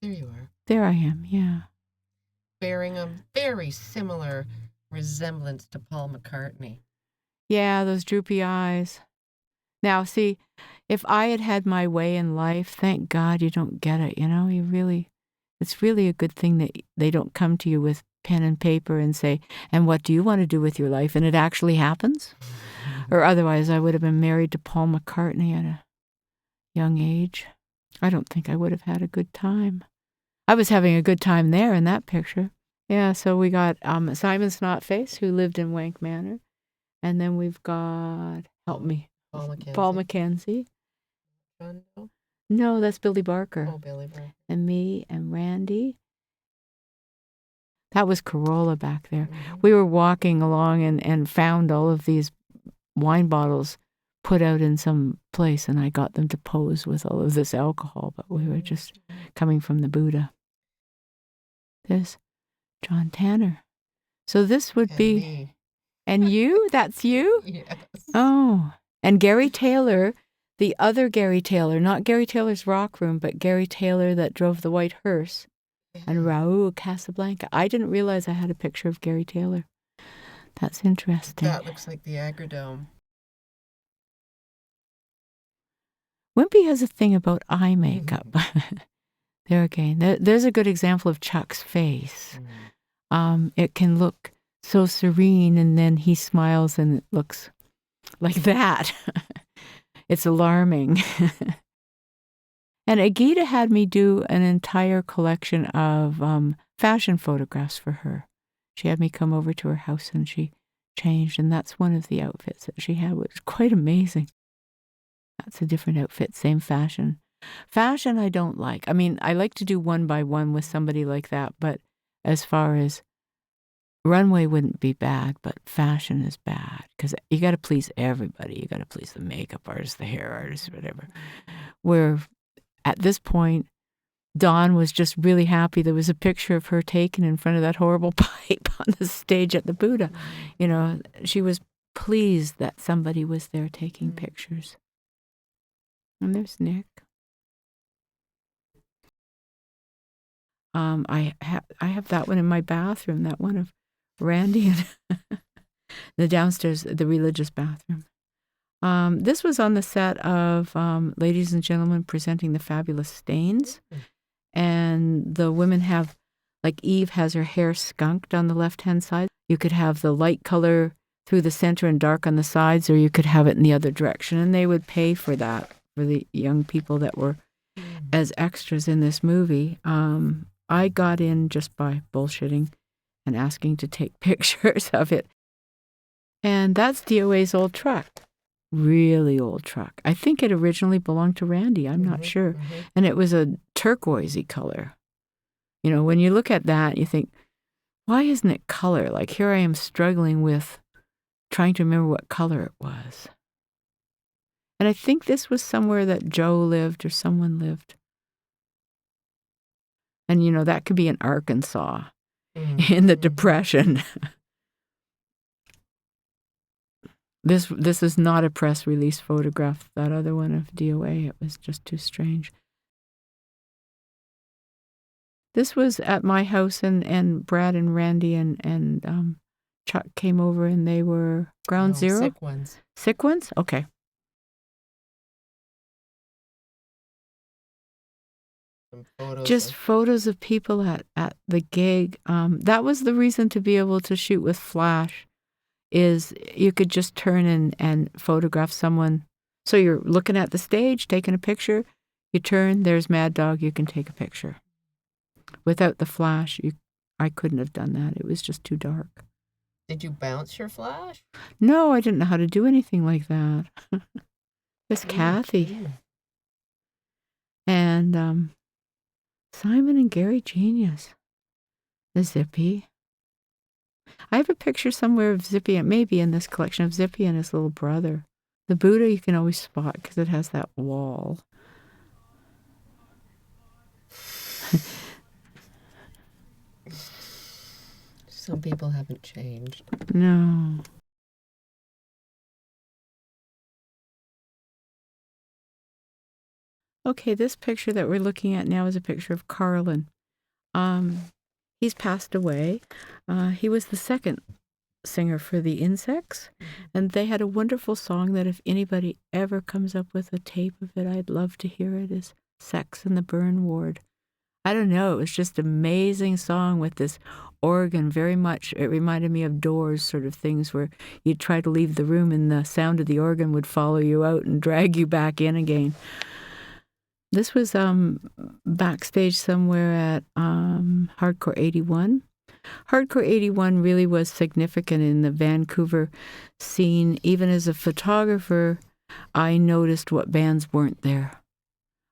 There you are. There I am, yeah. Bearing a very similar resemblance to Paul McCartney. Yeah, those droopy eyes. Now, see, if I had had my way in life, thank God you don't get it, it's really a good thing that they don't come to you with pen and paper and say, "And what do you want to do with your life?" And it actually happens. Or otherwise, I would have been married to Paul McCartney at a young age. I don't think I would have had a good time. I was having a good time there in that picture. Yeah, so we got Simon Snotface, who lived in Wank Manor. And then we've got, help me, Paul McKenzie. No, that's Billy Barker. Oh, Billy Barker. And me and Randy. That was Corolla back there. We were walking along and found all of these wine bottles put out in some place, and I got them to pose with all of this alcohol, but we were just coming from the Buddha. There's John Tanner. So this would be... Me. And you? That's you? Yes. Oh. And Gary Taylor, the other Gary Taylor, not Gary Taylor's Rock Room, but Gary Taylor that drove the white hearse. Yeah. And Raul Casablanca. I didn't realize I had a picture of Gary Taylor. That's interesting. That looks like the Agrodome. Wimpy has a thing about eye makeup. There again. There's a good example of Chuck's face. It can look so serene, and then he smiles and it looks like that. It's alarming. And Agita had me do an entire collection of fashion photographs for her. She had me come over to her house and she changed, and that's one of the outfits that she had, which was quite amazing. That's a different outfit, same fashion. Fashion I don't like. I mean, I like to do one by one with somebody like that, but as far as runway wouldn't be bad, but fashion is bad because you got to please everybody. You got to please the makeup artist, the hair artist, whatever. Where at this point, Dawn was just really happy there was a picture of her taken in front of that horrible pipe on the stage at the Buddha. She was pleased that somebody was there taking pictures. And there's Nick. I have that one in my bathroom, that one of Randy and the downstairs, the religious bathroom. This was on the set of Ladies and Gentlemen Presenting the Fabulous Stains. And the women have, like Eve has her hair skunked on the left-hand side. You could have the light color through the center and dark on the sides, or you could have it in the other direction. And they would pay for that for the young people that were as extras in this movie. I got in just by bullshitting and asking to take pictures of it. And that's DOA's old truck. Really old truck. I think it originally belonged to Randy. I'm not sure. And it was a turquoisey color. When you look at that, you think, why isn't it color? Like here I am struggling with trying to remember what color it was. And I think this was somewhere that Joe lived or someone lived. And, that could be in Arkansas in the Depression. This is not a press release photograph, that other one of DOA. It was just too strange. This was at my house, and Brad and Randy and Chuck came over, and they were ground zero? Sick ones. Sick ones? Okay. Photos of people at the gig. That was the reason to be able to shoot with flash, is you could just turn and photograph someone. So you're looking at the stage, taking a picture, you turn, there's Mad Dog, you can take a picture. Without the flash, I couldn't have done that. It was just too dark. Did you bounce your flash? No, I didn't know how to do anything like that. There's Kathy. And Simon and Gary Genius. The Zippy. I have a picture somewhere of Zippy, maybe in this collection, of Zippy and his little brother. The Buddha you can always spot because it has that wall. Some people haven't changed. No. Okay, this picture that we're looking at now is a picture of Carlin. He's passed away. He was the second singer for the Insects, and they had a wonderful song that if anybody ever comes up with a tape of it, I'd love to hear it, is Sex in the Burn Ward. I don't know, it was just an amazing song with this organ, very much, it reminded me of Doors sort of things where you'd try to leave the room and the sound of the organ would follow you out and drag you back in again. This was backstage somewhere at Hardcore 81. Hardcore 81 really was significant in the Vancouver scene. Even as a photographer, I noticed what bands weren't there.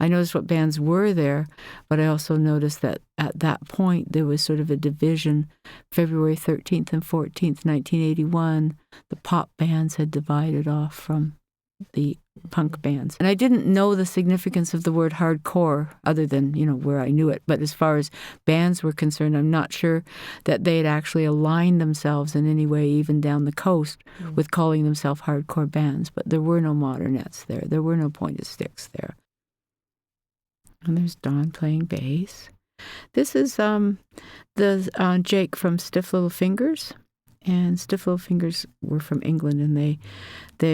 I noticed what bands were there, but I also noticed that at that point there was sort of a division. February 13th and 14th, 1981, the pop bands had divided off from the punk bands. And I didn't know the significance of the word hardcore other than, where I knew it. But as far as bands were concerned, I'm not sure that they had actually aligned themselves in any way, even down the coast, with calling themselves hardcore bands. But there were no Modernettes there. There were no Pointed Sticks there. And there's Don playing bass. This is the Jake from Stiff Little Fingers. And Stiff Little Fingers were from England, and they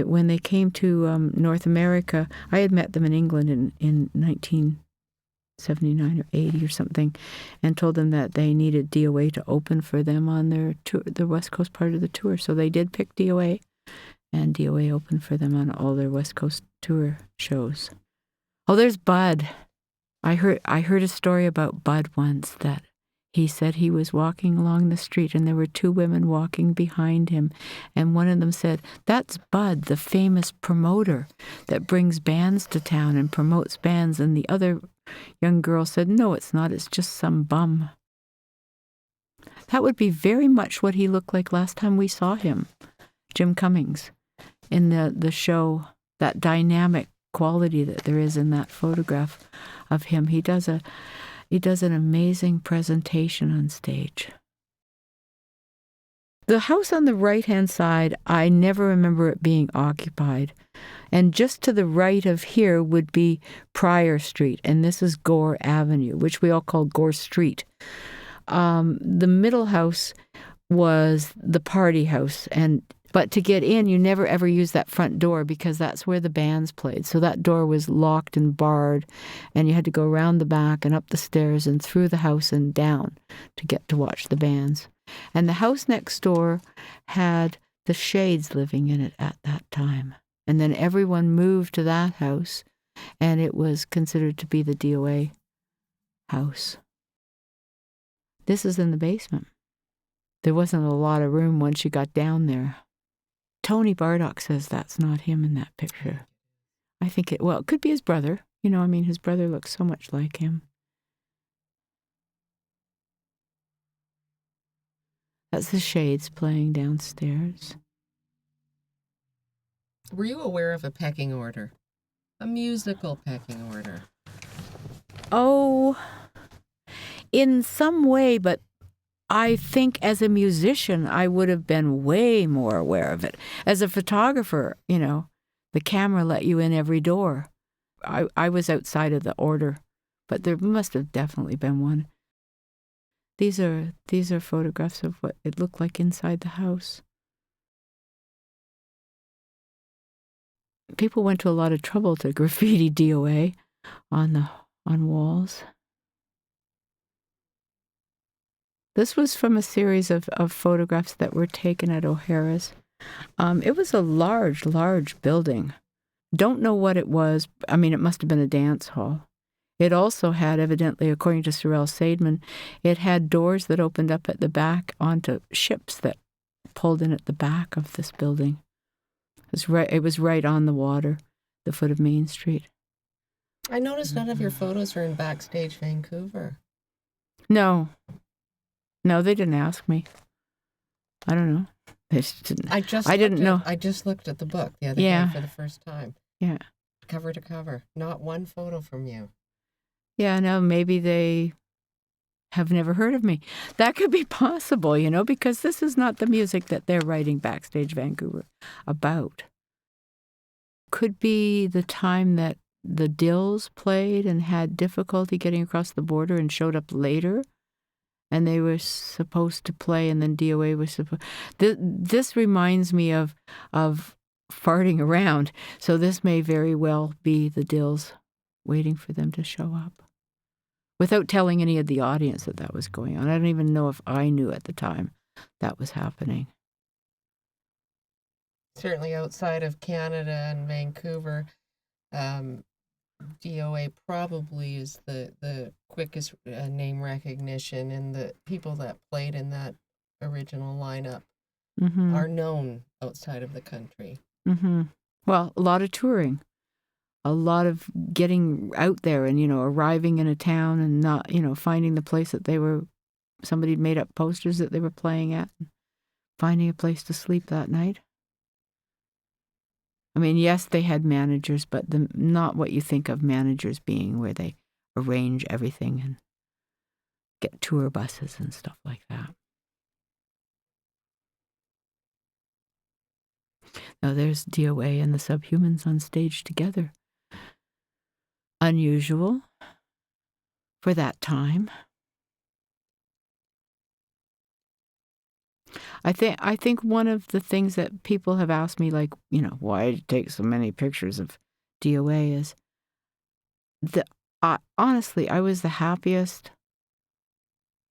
when they came to North America, I had met them in England in 1979 or 80 or something, and told them that they needed DOA to open for them on their tour, the West Coast part of the tour. So they did pick DOA, and DOA opened for them on all their West Coast tour shows. Oh, there's Bud. I heard a story about Bud once that he said he was walking along the street and there were two women walking behind him, and one of them said, "That's Bud, the famous promoter that brings bands to town and promotes bands." And the other young girl said, "No, it's not. It's just some bum." That would be very much what he looked like last time we saw him, Jim Cummings, in the show, that dynamic quality that there is in that photograph of him. He does an amazing presentation on stage. The house on the right-hand side, I never remember it being occupied. And just to the right of here would be Pryor Street, and this is Gore Avenue, which we all call Gore Street. The middle house was the party house, but to get in, you never ever use that front door because that's where the bands played. So that door was locked and barred, and you had to go around the back and up the stairs and through the house and down to get to watch the bands. And the house next door had the Shades living in it at that time. And then everyone moved to that house, and it was considered to be the DOA house. This is in the basement. There wasn't a lot of room once you got down there. Tony Bardock says that's not him in that picture. I think it could be his brother. His brother looks so much like him. That's the Shades playing downstairs. Were you aware of a pecking order? A musical pecking order? Oh, in some way, but I think as a musician, I would have been way more aware of it. As a photographer, the camera let you in every door. I was outside of the order, but there must have definitely been one. These are photographs of what it looked like inside the house. People went to a lot of trouble to graffiti DOA on walls. This was from a series of photographs that were taken at O'Hara's. It was a large, large building. Don't know what it was. It must have been a dance hall. It also had, evidently, according to Sorrel Seidman, it had doors that opened up at the back onto ships that pulled in at the back of this building. It was right on the water, the foot of Main Street. I noticed none of your photos are in Backstage Vancouver. No, they didn't ask me. I don't know. They just didn't. I didn't know. I just looked at the book the other day for the first time. Yeah. Cover to cover. Not one photo from you. Yeah, no, maybe they have never heard of me. That could be possible, because this is not the music that they're writing Backstage Vancouver about. Could be the time that the Dills played and had difficulty getting across the border and showed up later, and they were supposed to play, and then DOA was supposed. This reminds me of farting around, so this may very well be the Dills waiting for them to show up, without telling any of the audience that was going on. I don't even know if I knew at the time that was happening. Certainly outside of Canada and Vancouver, DOA probably is the quickest name recognition, and the people that played in that original lineup are known outside of the country. Well, a lot of touring, a lot of getting out there and, arriving in a town and not, finding the place that somebody made up posters that they were playing at, and finding a place to sleep that night. I mean, yes, they had managers, but not what you think of managers being, where they arrange everything and get tour buses and stuff like that. Now there's DOA and the Subhumans on stage together. Unusual for that time. I think one of the things that people have asked me, like, why take so many pictures of DOA, is honestly, I was the happiest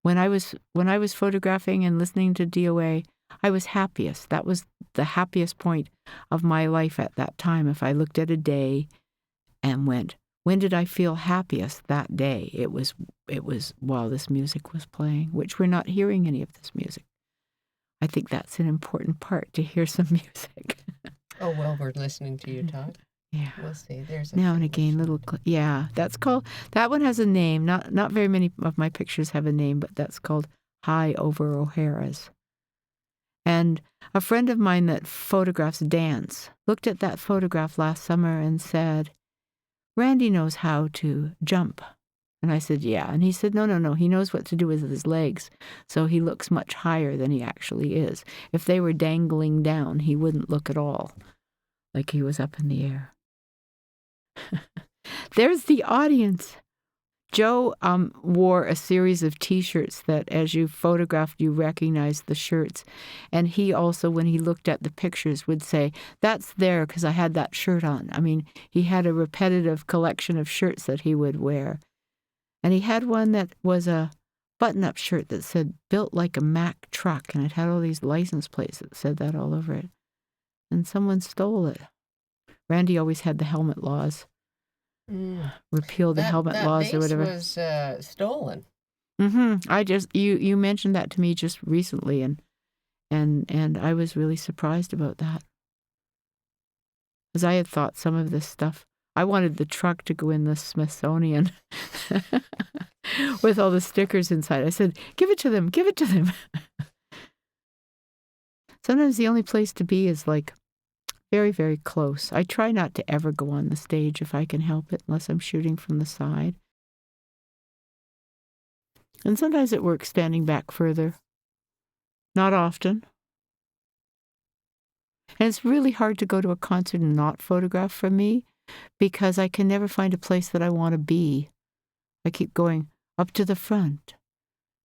when I was photographing and listening to DOA. I was happiest. That was the happiest point of my life at that time. If I looked at a day and went, when did I feel happiest that day? It was while this music was playing, which we're not hearing any of this music. I think that's an important part, to hear some music. Oh, well, we're listening to you talk. Yeah. We'll see. There's now and again little that one has a name. Not very many of my pictures have a name, but that's called High Over O'Hara's. And a friend of mine that photographs dance looked at that photograph last summer and said, "Randy knows how to jump." And I said, "Yeah." And he said, No. He knows what to do with his legs. So he looks much higher than he actually is. If they were dangling down, he wouldn't look at all like he was up in the air. There's the audience. Joe wore a series of T-shirts that, as you photographed, you recognized the shirts. And he also, when he looked at the pictures, would say, "That's there because I had that shirt on." I mean, he had a repetitive collection of shirts that he would wear. And he had one that was a button-up shirt that said, "Built like a Mack truck," and it had all these license plates that said that all over it. And someone stole it. Randy always had the helmet laws. Repeal the helmet laws or whatever. That was stolen. You mentioned that to me just recently, and I was really surprised about that, because I had thought some of this stuff. I wanted the truck to go in the Smithsonian with all the stickers inside. I said, "Give it to them, give it to them." Sometimes the only place to be is like very, very close. I try not to ever go on the stage if I can help it, unless I'm shooting from the side. And sometimes it works standing back further. Not often. And it's really hard to go to a concert and not photograph for me, because I can never find a place that I want to be. I keep going up to the front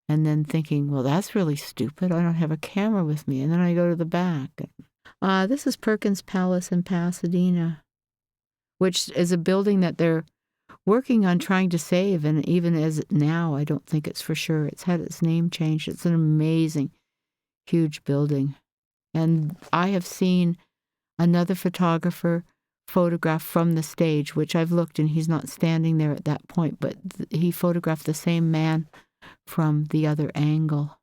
and then thinking, well, that's really stupid. I don't have a camera with me. And then I go to the back. This is Perkins Palace in Pasadena, which is a building that they're working on trying to save. And even as now, I don't think it's for sure. It's had its name changed. It's an amazing, huge building. And I have seen another photographer photograph from the stage, which I've looked, and he's not standing there at that point, but he photographed the same man from the other angle.